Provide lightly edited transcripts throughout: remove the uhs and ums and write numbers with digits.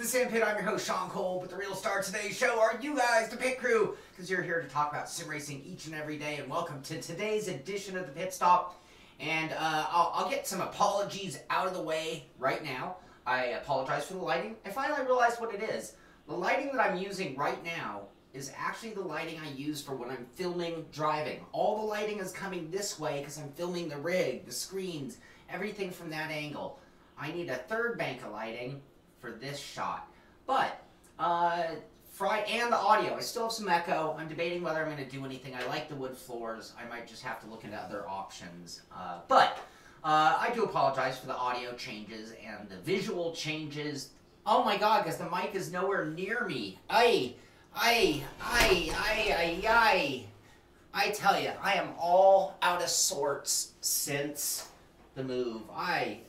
the Simpit. I'm your host, Sean Cole, but the real star of today's show are you guys, the pit crew, because you're here to talk about sim racing each and every day, and welcome to today's edition of the Pit Stop. And I'll get some apologies out of the way right now. I apologize for the lighting. I finally realized what it is. The lighting that I'm using right now is actually the lighting I use for when I'm filming driving. All the lighting is coming this way because I'm filming the rig, the screens, everything from that angle. I need a third bank of lighting for this shot. But, and the audio. I still have some echo. I'm debating whether I'm going to do anything. I like the wood floors. I might just have to look into other options. I do apologize for the audio changes and the visual changes. Oh my god, because the mic is nowhere near me. I tell you, I am all out of sorts since the move.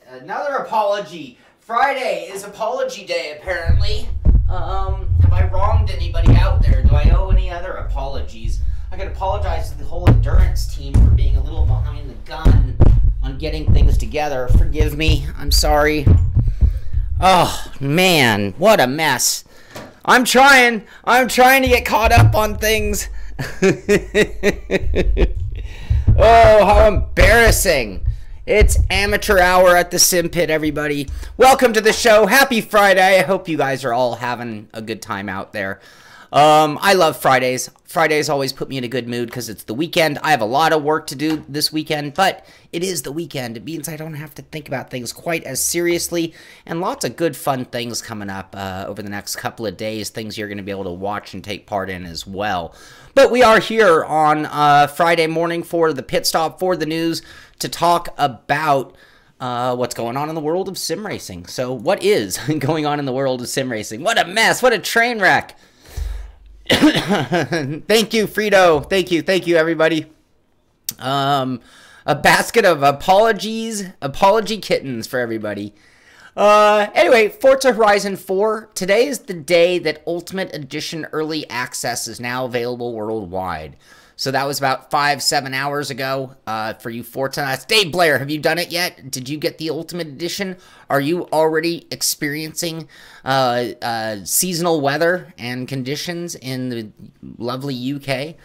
Another apology. Friday is apology day, apparently. Have I wronged anybody out there? Do I owe any other apologies? I could apologize to the whole endurance team for being a little behind the gun on getting things together. Forgive me. I'm sorry. Oh, man. What a mess. I'm trying to get caught up on things. Oh, how embarrassing. It's amateur hour at the Simpit, everybody. Welcome to the show. Happy Friday. I hope you guys are all having a good time out there. I love Fridays. Fridays always put me in a good mood because it's the weekend. I have a lot of work to do this weekend, but it is the weekend. It means I don't have to think about things quite as seriously, and lots of good fun things coming up over the next couple of days, things you're going to be able to watch and take part in as well. But we are here on Friday morning for the Pit Stop, for the news, to talk about what's going on in the world of sim racing. So what is going on in the world of sim racing? What a mess. What a train wreck. Thank you, Frito. Thank you, everybody. A basket of apology kittens for everybody. Anyway, Forza Horizon 4. Today is the day that Ultimate Edition Early Access is now available worldwide. So that was about 5-7 hours ago for you Forza. That's Dave Blair. Have you done it yet? Did you get the Ultimate Edition? Are you already experiencing seasonal weather and conditions in the lovely UK?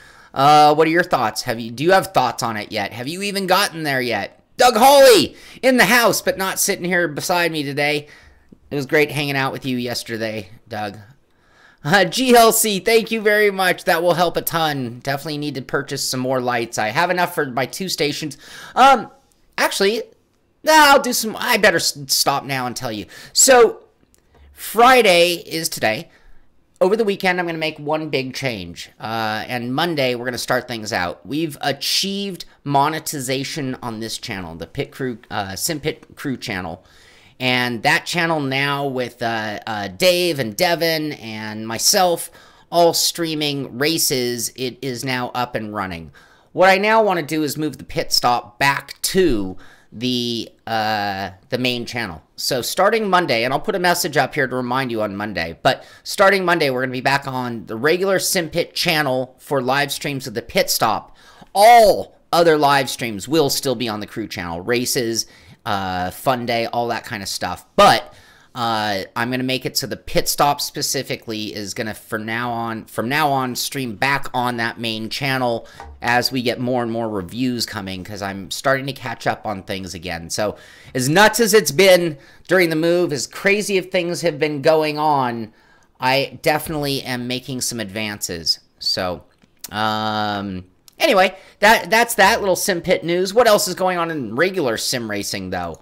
What are your thoughts? Do you have thoughts on it yet? Have you even gotten there yet? Doug Hawley in the house, but not sitting here beside me today. It was great hanging out with you yesterday, Doug. GLC, thank you very much. That will help a ton. Definitely need to purchase some more lights. I have enough for my 2 stations. Actually, I'll do some. I better stop now and tell you. So, Friday is today. Over the weekend, I'm going to make one big change. And Monday, we're going to start things out. We've achieved monetization on this channel, the Pit Crew, Simpit Crew channel. And that channel now with Dave and Devin and myself all streaming races, it is now up and running. What I now want to do is move the Pit Stop back to the main channel. So starting Monday, and I'll put a message up here to remind you on Monday, but starting Monday, we're going to be back on the regular Simpit channel for live streams of the Pit Stop. All other live streams will still be on the crew channel. Races, fun day, all that kind of stuff. But I'm going to make it so the Pit Stop specifically is going to, from now on, stream back on that main channel as we get more and more reviews coming, because I'm starting to catch up on things again. So as nuts as it's been during the move, as crazy as things have been going on, I definitely am making some advances. So, anyway, that's that little Simpit news. What else is going on in regular sim racing, though?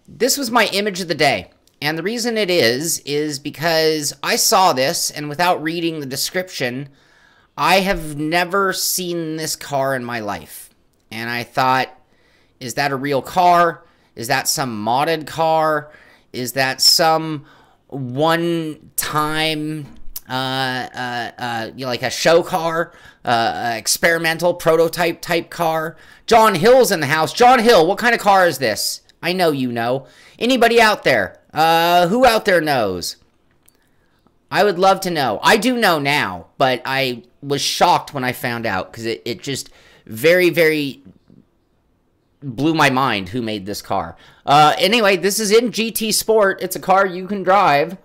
This was my image of the day. And the reason it is because I saw this, and without reading the description, I have never seen this car in my life. And I thought, is that a real car? Is that some modded car? Is that some one-time like a show car, experimental prototype type car? John Hill's in the house. John Hill, what kind of car is this? I know you know. Anybody out there? Who out there knows? I would love to know. I do know now, but I was shocked when I found out because it just very, very blew my mind who made this car. Anyway, this is in GT Sport. It's a car you can drive.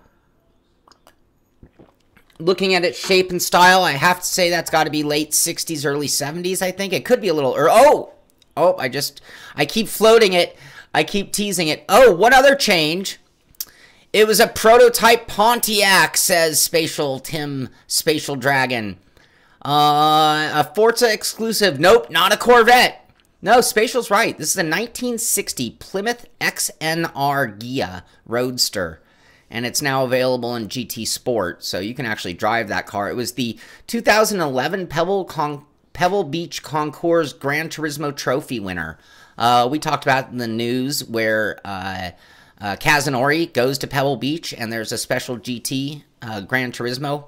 Looking at its shape and style, I have to say that's got to be late 60s, early 70s, I think. It could be a little... I keep floating it. I keep teasing it. Oh, one other change. It was a prototype Pontiac, says Spatial Tim, Spatial Dragon. A Forza exclusive. Nope, not a Corvette. No, Spatial's right. This is a 1960 Plymouth XNR Ghia Roadster. And it's now available in GT Sport, so you can actually drive that car. It was the 2011 Pebble Beach Concours Gran Turismo Trophy winner. We talked about in the news where Kazunori goes to Pebble Beach, and there's a special GT Gran Turismo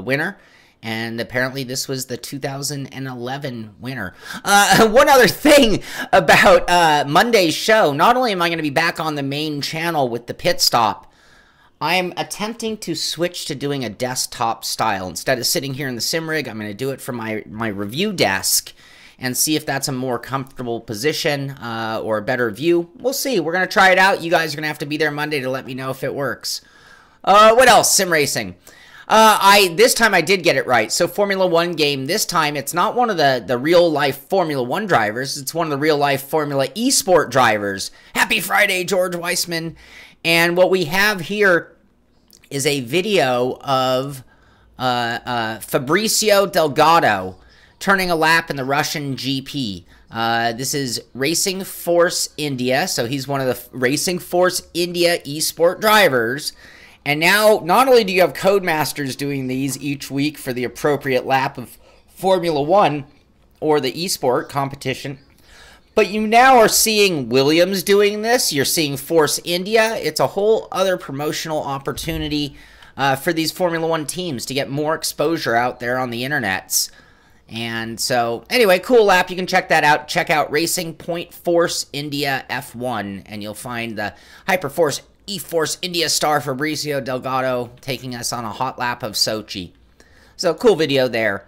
winner. And apparently this was the 2011 winner. One other thing about Monday's show. Not only am I going to be back on the main channel with the pit stop, I'm attempting to switch to doing a desktop style. Instead of sitting here in the sim rig, I'm going to do it from my review desk and see if that's a more comfortable position or a better view. We'll see. We're going to try it out. You guys are going to have to be there Monday to let me know if it works. What else? Sim racing. This time I did get it right. So Formula 1 game, this time it's not one of the real-life Formula 1 drivers. It's one of the real-life Formula eSport drivers. Happy Friday, George Weissman. And what we have here is a video of Fabricio Delgado turning a lap in the Russian GP. This is Racing Force India. So he's one of the Racing Force India eSport drivers. And now, not only do you have Codemasters doing these each week for the appropriate lap of Formula 1 or the eSport competition, but you now are seeing Williams doing this. You're seeing Force India. It's a whole other promotional opportunity for these Formula 1 teams to get more exposure out there on the internets. And so, anyway, cool lap. You can check that out. Check out Racing Point Force India F1, and you'll find the Hyperforce eForce India star Fabricio Delgado taking us on a hot lap of Sochi. So, cool video there.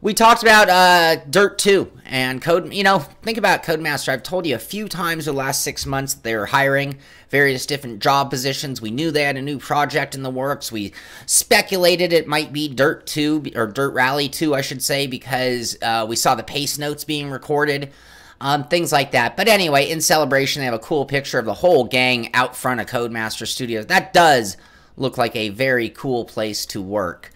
We talked about Dirt 2 and Code. You know, think about Codemaster. I've told you a few times the last 6 months that they were hiring various different job positions. We knew they had a new project in the works. We speculated it might be Dirt 2, or Dirt Rally 2, I should say, because we saw the pace notes being recorded. Things like that. But anyway, in celebration, they have a cool picture of the whole gang out front of Codemaster Studios. That does look like a very cool place to work.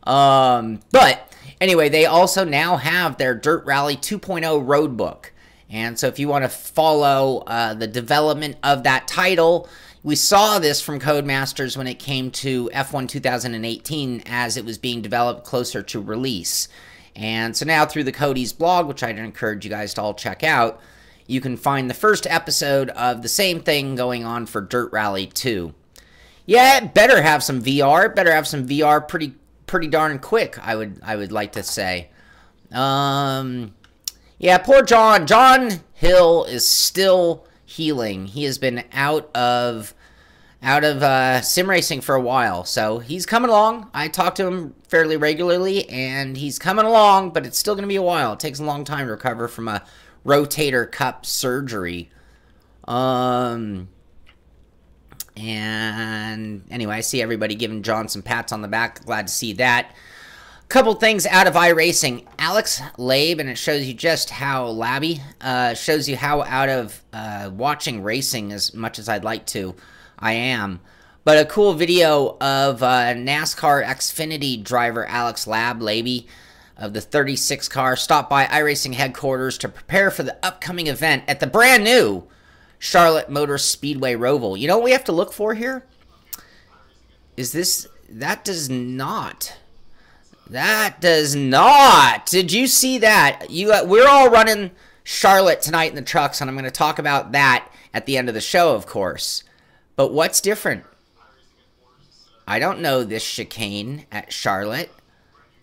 But anyway, they also now have their Dirt Rally 2.0 road book. And so if you want to follow the development of that title, we saw this from Codemasters when it came to F1 2018 as it was being developed closer to release. And so now through the Cody's blog, which I'd encourage you guys to all check out, you can find the first episode of the same thing going on for Dirt Rally 2. Yeah, it better have some VR. It better have some VR pretty darn quick, I would like to say. Yeah, poor John. John Hill is still healing. He has been out of sim racing for a while, so he's coming along. I talk to him fairly regularly, and he's coming along, but it's still going to be a while. It takes a long time to recover from a rotator cuff surgery. And anyway, I see everybody giving John some pats on the back. Glad to see that. Couple things out of iRacing. Alex Labe, and it shows you just how labby, shows you how out of watching racing as much as I'd like to I am. But a cool video of NASCAR Xfinity driver Alex Labe of the 36 car stopped by iRacing headquarters to prepare for the upcoming event at the brand new Charlotte Motor Speedway Roval. You know what we have to look for here? Is this... That does not... Did you see that? We're all running Charlotte tonight in the trucks, and I'm going to talk about that at the end of the show, of course. But what's different? I don't know this chicane at Charlotte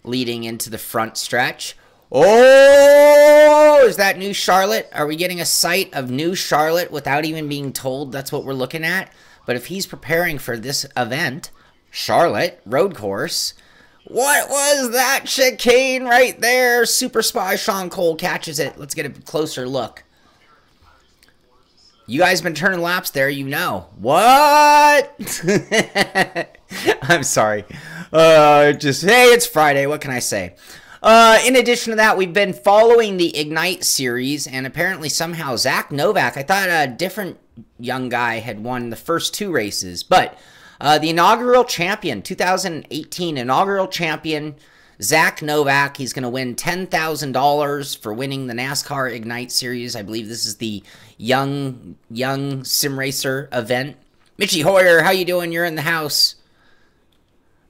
leading into the front stretch. Oh, is that new Charlotte? Are we getting a sight of new Charlotte without even being told that's what we're looking at? But if he's preparing for this event, Charlotte road course, what was that chicane right there? Super Spy Sean Cole catches it. Let's get a closer look. You guys been turning laps there, you know. What? I'm sorry. Just, hey, it's Friday. What can I say? In addition to that, we've been following the Ignite series, and apparently somehow Zach Novak, I thought a different young guy had won the first 2 races, but the inaugural champion, 2018 inaugural champion, Zach Novak, he's going to win $10,000 for winning the NASCAR Ignite series. I believe this is the young sim racer event. Mitchie Hoyer, how you doing? You're in the house.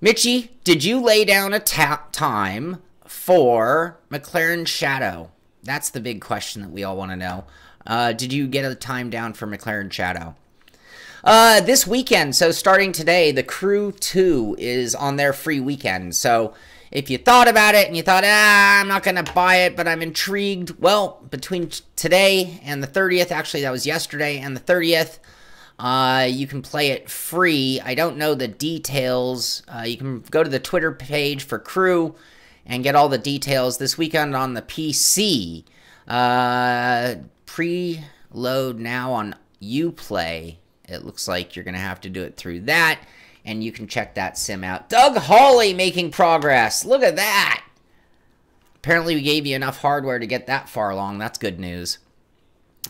Mitchie, did you lay down a time for McLaren Shadow? That's the big question that we all want to know. Did you get a time down for McLaren Shadow? This weekend, so starting today, the Crew 2 is on their free weekend. So if you thought about it and you thought, I'm not going to buy it, but I'm intrigued, well, between today and the 30th, actually that was yesterday, and the 30th, you can play it free. I don't know the details. You can go to the Twitter page for Crew and get all the details this weekend on the PC. Preload now on Uplay. It looks like you're going to have to do it through that, and you can check that sim out. Doug Hawley making progress. Look at that. Apparently we gave you enough hardware to get that far along. That's good news.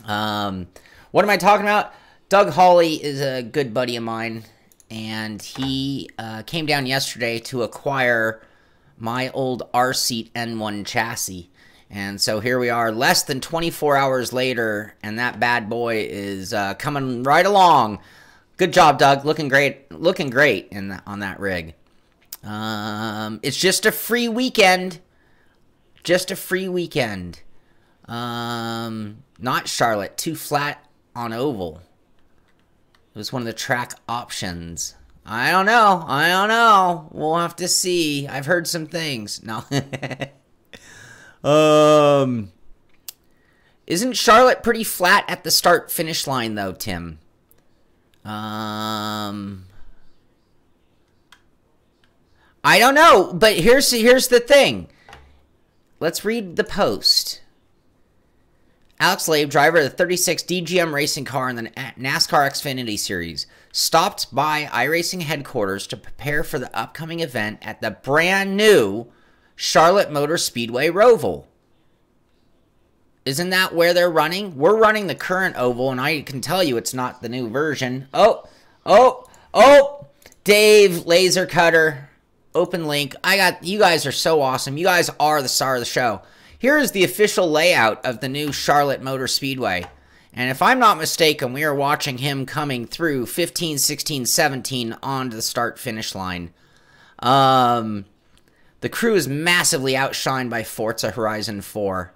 What am I talking about? Doug Hawley is a good buddy of mine, and he came down yesterday to acquire my old R-Seat N1 chassis. And so here we are, less than 24 hours later, and that bad boy is coming right along. Good job, Doug. Looking great on that rig. It's just a free weekend. Just a free weekend. Not Charlotte. Too flat on oval. It was one of the track options. I don't know. We'll have to see. I've heard some things. No. Isn't Charlotte pretty flat at the start-finish line, though, Tim? I don't know, but here's the thing. Let's read the post. Alex Labe, driver of the 36 DGM racing car in the NASCAR Xfinity Series, stopped by iRacing headquarters to prepare for the upcoming event at the brand new Charlotte Motor Speedway Roval. Isn't that where they're running? We're running the current oval, and I can tell you it's not the new version. Oh, Dave Laser Cutter, open link. You guys are so awesome. You guys are the star of the show. Here is the official layout of the new Charlotte Motor Speedway. And if I'm not mistaken, we are watching him coming through 15, 16, 17 onto the start-finish line. The Crew is massively outshined by Forza Horizon 4.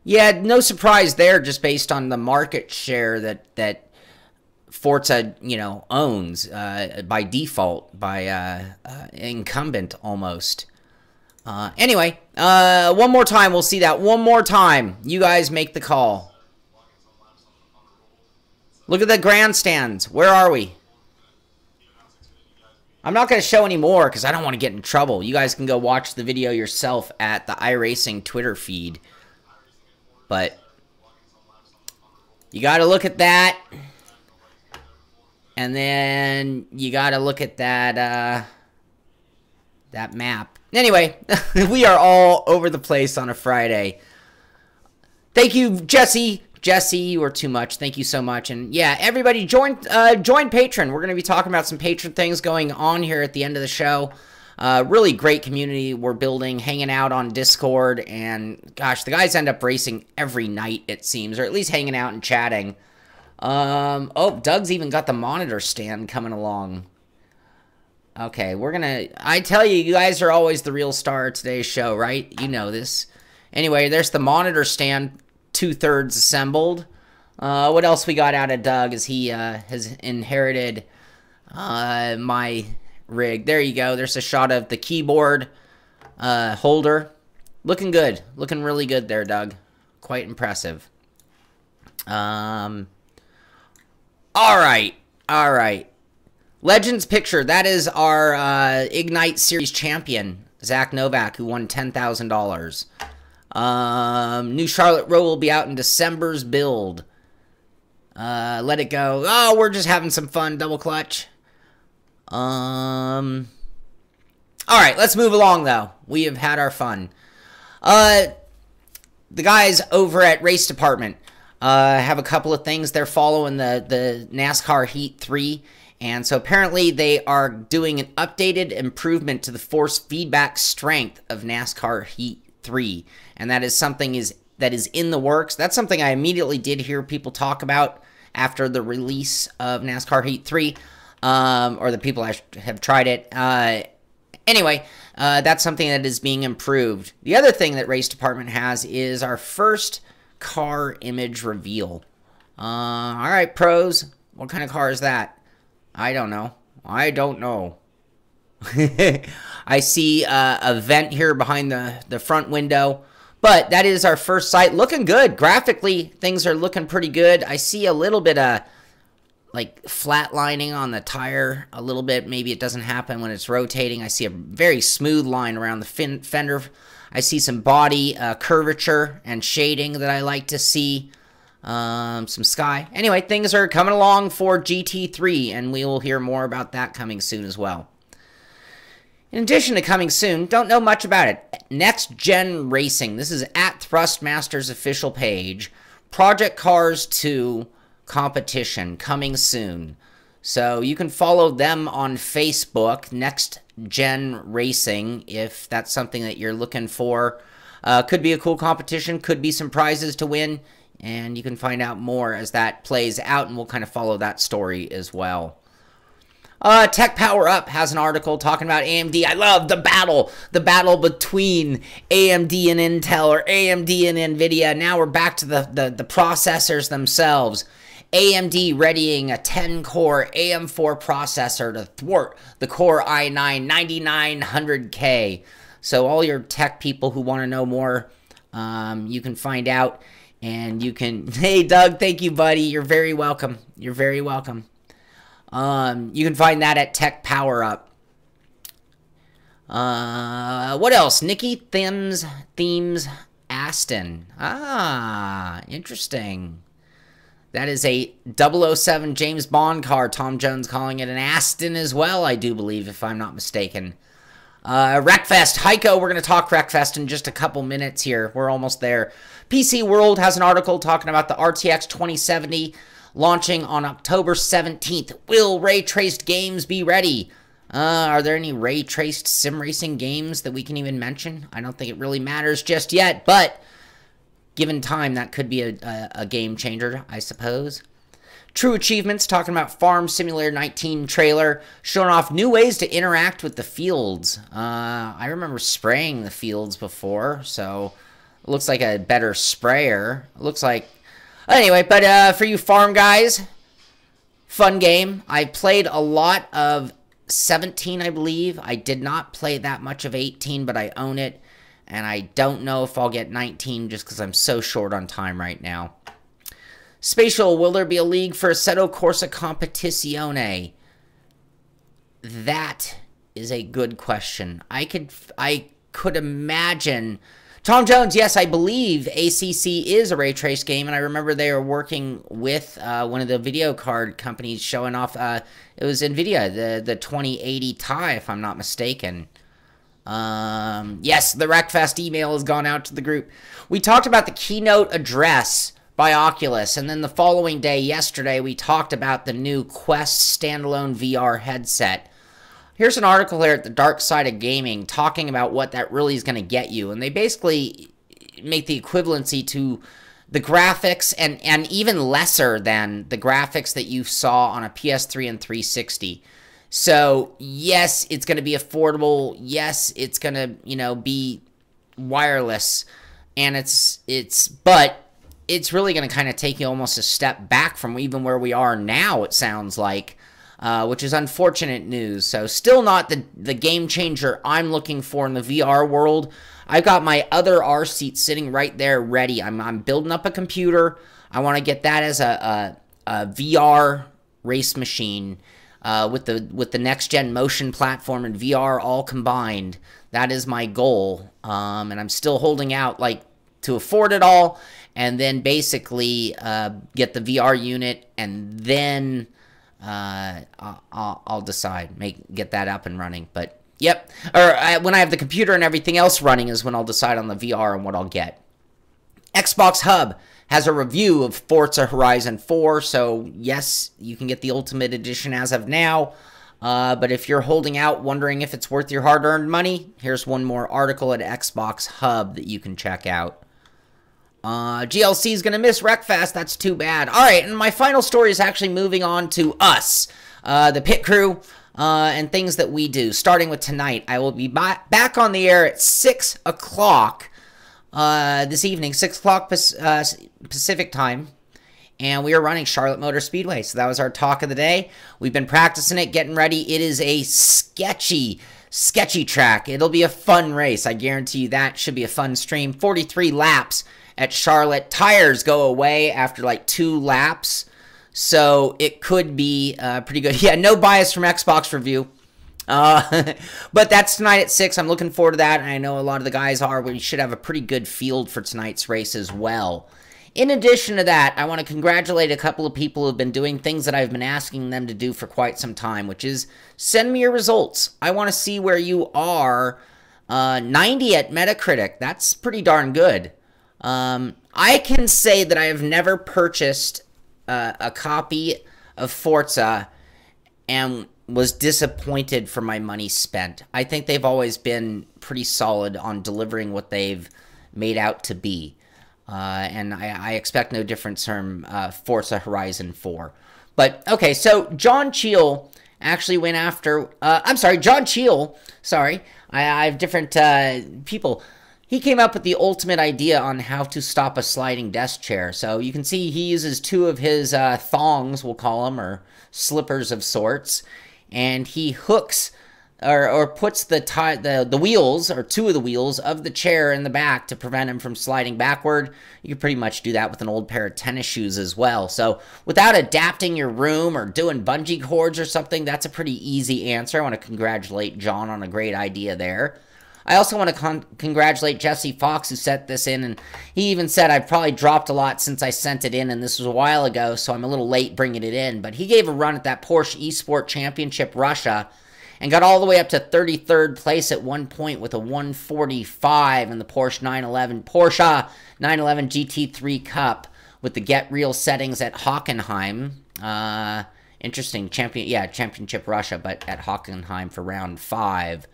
Yeah, no surprise there, just based on the market share that Forza, owns by default, by incumbent almost. Anyway, one more time, we'll see that. One more time. You guys make the call. Look at the grandstands. Where are we? I'm not going to show any more because I don't want to get in trouble. You guys can go watch the video yourself at the iRacing Twitter feed. But you got to look at that. And then you got to look at that that map. Anyway, we are all over the place on a Friday. Thank you, Jesse. Jesse, you are too much. Thank you so much. And yeah, everybody join Patreon. We're going to be talking about some Patreon things going on here at the end of the show. Really great community we're building, hanging out on Discord. And gosh, the guys end up racing every night, it seems, or at least hanging out and chatting. Oh, Doug's even got the monitor stand coming along. Okay, I tell you, you guys are always the real star of today's show, right? You know this. Anyway, there's the monitor stand, 2/3 assembled. What else we got out of Doug as he has inherited my rig. There you go. There's a shot of the keyboard holder. Looking good. Looking really good there, Doug. Quite impressive. All right. Legends picture. That is our Ignite Series champion, Zach Novak, who won $10,000. New Charlotte Row will be out in December's build. Let it go. Oh, we're just having some fun. Double clutch. All right, let's move along, though. We have had our fun. The guys over at Race Department have a couple of things. They're following the NASCAR Heat 3. And so apparently they are doing an updated improvement to the force feedback strength of NASCAR Heat 3. And that is something that is in the works. That's something I immediately did hear people talk about after the release of NASCAR Heat 3. Or the people I have tried it. Anyway, that's something that is being improved. The other thing that Race Department has is our first car image reveal. All right, pros. What kind of car is that? I don't know. I don't know. I see a vent here behind the front window. But that is our first sight. Looking good. Graphically, things are looking pretty good. I see a little bit of like flatlining on the tire a little bit. Maybe it doesn't happen when it's rotating. I see a very smooth line around the fender. I see some body curvature and shading that I like to see. Some sky. Anyway, things are coming along for GT3, and we will hear more about that coming soon as well. In addition to coming soon, don't know much about it. Next Gen Racing. This is at Thrustmaster's official page. Project Cars 2 competition coming soon. So you can follow them on Facebook, Next Gen Racing, if that's something that you're looking for. Could be a cool competition, could be some prizes to win, and you can find out more as that plays out, and we'll kind of follow that story as well. Tech Power Up has an article talking about AMD. I love the battle between AMD and Intel, or AMD and NVIDIA. Now we're back to the processors themselves. AMD readying a 10-core AM4 processor to thwart the Core i9 9900K. So all your tech people who want to know more, you can find out, and you can... Hey, Doug, thank you, buddy. You're very welcome. You're very welcome. You can find that at Tech Power Up. What else? Nikki Themes Aston. Ah, interesting. That is a 007 James Bond car. Tom Jones calling it an Aston as well, I do believe, if I'm not mistaken. Wreckfest. Heiko, we're going to talk Wreckfest in just a couple minutes here. We're almost there. PC World has an article talking about the RTX 2070 launching on October 17th. Will ray-traced games be ready? Are there any ray-traced sim racing games that we can even mention? I don't think it really matters just yet, but given time, that could be a game changer, I suppose. True Achievements, talking about Farm Simulator 19 trailer, showing off new ways to interact with the fields. I remember spraying the fields before, so it looks like a better sprayer. It looks like... Anyway, but for you farm guys, fun game. I played a lot of 17, I believe. I did not play that much of 18, but I own it. And I don't know if I'll get 19 just because I'm so short on time right now. Spatial, will there be a league for Assetto Corsa Competizione? That is a good question. I could imagine... Tom Jones, yes, I believe ACC is a ray trace game, and I remember they were working with one of the video card companies showing off, it was NVIDIA, the 2080 Ti, if I'm not mistaken. Yes, the Wreckfest email has gone out to the group. We talked about the keynote address by Oculus, and then the following day, yesterday, we talked about the new Quest standalone VR headset. Here's an article here at the Dark Side of Gaming talking about what that really is going to get you, and they basically make the equivalency to the graphics and even lesser than the graphics that you saw on a PS3 and 360. So, yes, it's going to be affordable. Yes, it's going to, you know, be wireless, and but it's really going to kind of take you almost a step back from even where we are now, it sounds like, which is unfortunate news. So, still not the game changer I'm looking for in the VR world. I've got my other R seat sitting right there ready. I'm building up a computer. I want to get that as a VR race machine. With the next gen motion platform and VR all combined. That is my goal, and I'm still holding out to afford it all, and then basically get the VR unit, and then I'll decide, get that up and running. But Yep. Or when I have the computer and everything else running is when I'll decide on the VR and what I'll get. Xbox Hub has a review of Forza Horizon 4, so yes, you can get the Ultimate Edition as of now. But if you're holding out, wondering if it's worth your hard-earned money, here's one more article at Xbox Hub that you can check out. GLC is going to miss Wreckfest. That's too bad. All right, and my final story is actually moving on to us, the pit crew, and things that we do. Starting with tonight, I will be back on the air at 6 o'clock this evening, 6 o'clock Pacific time. And we are running Charlotte Motor Speedway. So that was our talk of the day. We've been practicing it, getting ready. It is a sketchy track. It'll be a fun race. I guarantee you that. Should be a fun stream. 43 laps at Charlotte. Tires go away after like 2 laps. So it could be pretty good. Yeah, no bias from Xbox Review. But that's tonight at 6. I'm looking forward to that. And I know a lot of the guys are. We should have a pretty good field for tonight's race as well. In addition to that, I want to congratulate a couple of people who have been doing things that I've been asking them to do for quite some time, which is send me your results. I want to see where you are. 90 at Metacritic. That's pretty darn good. I can say that I have never purchased a copy of Forza and was disappointed for my money spent. I think they've always been pretty solid on delivering what they've made out to be. And I expect no difference from Forza Horizon 4. But, okay, so John Cheel actually went after... John Cheel, sorry. I have different people. He came up with the ultimate idea on how to stop a sliding desk chair. So you can see he uses 2 of his thongs, we'll call them, or slippers of sorts. And he hooks... Or puts the wheels, or 2 of the wheels, of the chair in the back to prevent him from sliding backward. You can pretty much do that with an old pair of tennis shoes as well. So without adapting your room or doing bungee cords or something, that's a pretty easy answer. I want to congratulate John on a great idea there. I also want to congratulate Jesse Fox, who sent this in, and he even said I've probably dropped a lot since I sent it in, and this was a while ago, so I'm a little late bringing it in. But he gave a run at that Porsche Esport Championship Russia, and got all the way up to 33rd place at one point with a 145 in the Porsche 911 GT3 Cup with the Get Real settings at Hockenheim. Interesting. Championship Russia, but at Hockenheim for round 5.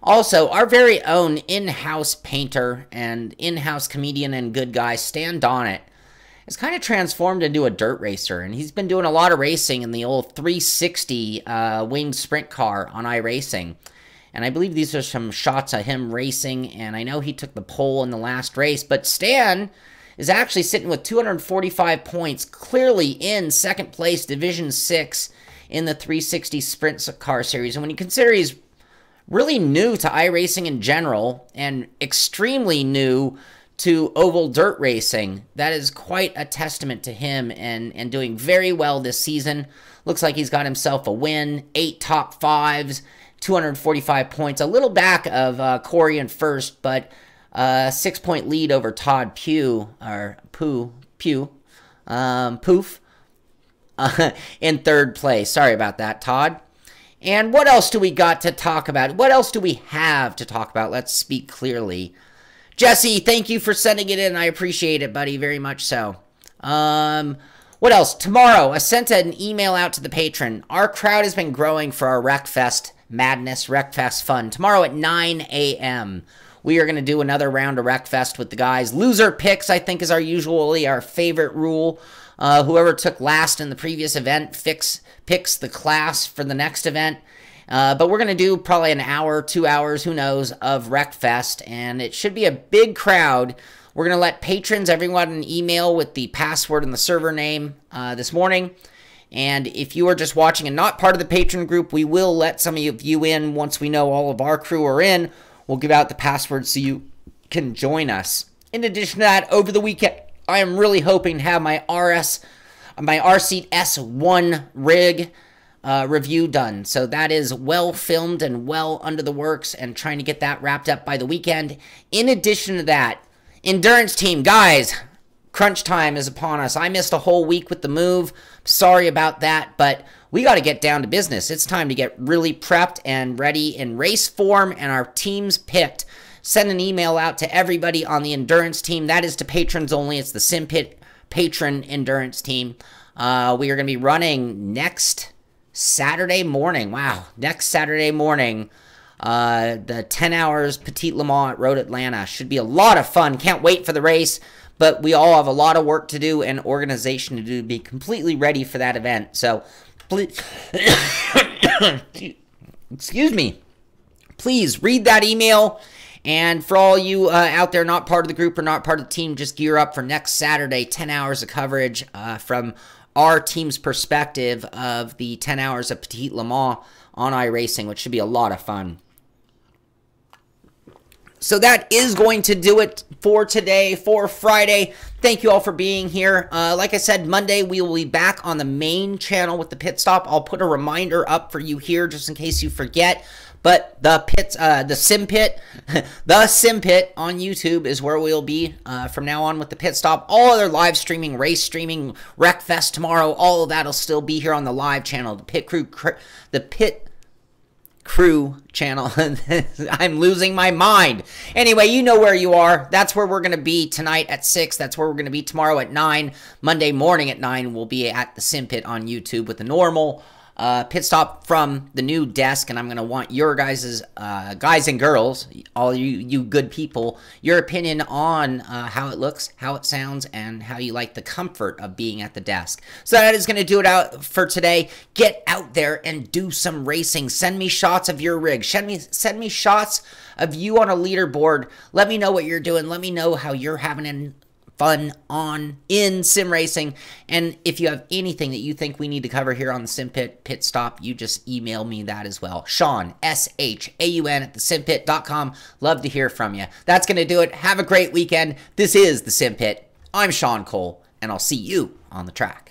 Also, our very own in-house painter and in-house comedian and good guy, Stan Donnet, has kind of transformed into a dirt racer, and he's been doing a lot of racing in the old 360 winged sprint car on iRacing. And I believe these are some shots of him racing, and I know he took the pole in the last race, but Stan is actually sitting with 245 points, clearly in second place, Division 6 in the 360 sprint car series. And when you consider he's really new to iRacing in general, and extremely new to oval dirt racing, that is quite a testament to him, and doing very well this season. Looks like he's got himself a win, 8 top 5s, 245 points, a little back of Corey in first, but 6-point lead over Todd Poof, in third place. Sorry about that, Todd. And what else do we got to talk about? What else do we have to talk about? Let's speak clearly. Jesse, thank you for sending it in. I appreciate it, buddy, very much so. What else? Tomorrow, I sent an email out to the patron. Our crowd has been growing for our Wreckfest madness, Wreckfest fun. Tomorrow at 9 a.m., we are going to do another round of Wreckfest with the guys. Loser picks, I think, is usually our favorite rule. Whoever took last in the previous event picks the class for the next event. But we're going to do probably an hour, 2 hours, who knows, of Wreckfest, and it should be a big crowd. We're going to let patrons, everyone, an email with the password and the server name this morning. And if you are just watching and not part of the patron group, we will let some of you in once we know all of our crew are in. We'll give out the password so you can join us. In addition to that, over the weekend, I am really hoping to have my R-Seat S1 rig review done. So that is well filmed and well under the works, and trying to get that wrapped up by the weekend. In addition to that, endurance team, guys, crunch time is upon us. I missed a whole week with the move, Sorry about that, but we got to get down to business. It's time to get really prepped and ready in race form and our teams picked. Send an email out to everybody on the endurance team. That is to patrons only. It's the Simpit Patron Endurance Team. We are going to be running next Saturday morning. Wow, next Saturday morning. The 10 hours Petit Le Mans at Road Atlanta. Should be a lot of fun. Can't wait for the race. But we all have a lot of work to do and organization to do to be completely ready for that event. So, please, excuse me. Please read that email. And for all you out there not part of the group or not part of the team, just gear up for next Saturday, 10 hours of coverage from our team's perspective of the 10 hours of Petit Le Mans on iRacing, which should be a lot of fun. So that is going to do it for today, for Friday. Thank you all for being here. Like I said, Monday we will be back on the main channel with the pit stop. I'll put a reminder up for you here just in case you forget. But the Simpit on YouTube is where we'll be from now on with the pit stop. All other live streaming, race streaming, Wreckfest tomorrow, all of that will still be here on the live channel, the Pit Crew channel. I'm losing my mind. Anyway, you know where you are. That's where we're going to be tonight at 6. That's where we're going to be tomorrow at 9. Monday morning at 9, we'll be at the Simpit on YouTube with the normal pit stop from the new desk, and I'm going to want your guys' guys and girls, all you good people, your opinion on how it looks, how it sounds, and how you like the comfort of being at the desk. So that is going to do it out for today. Get out there and do some racing. Send me shots of your rig. Send me shots of you on a leaderboard. Let me know what you're doing. Let me know how you're having fun in sim racing. And if you have anything that you think we need to cover here on the Simpit Pit Stop, you just email me that as well. Sean, SHAUN at thesimpit.com. Love to hear from you. That's going to do it. Have a great weekend. This is the Simpit. I'm Sean Cole, and I'll see you on the track.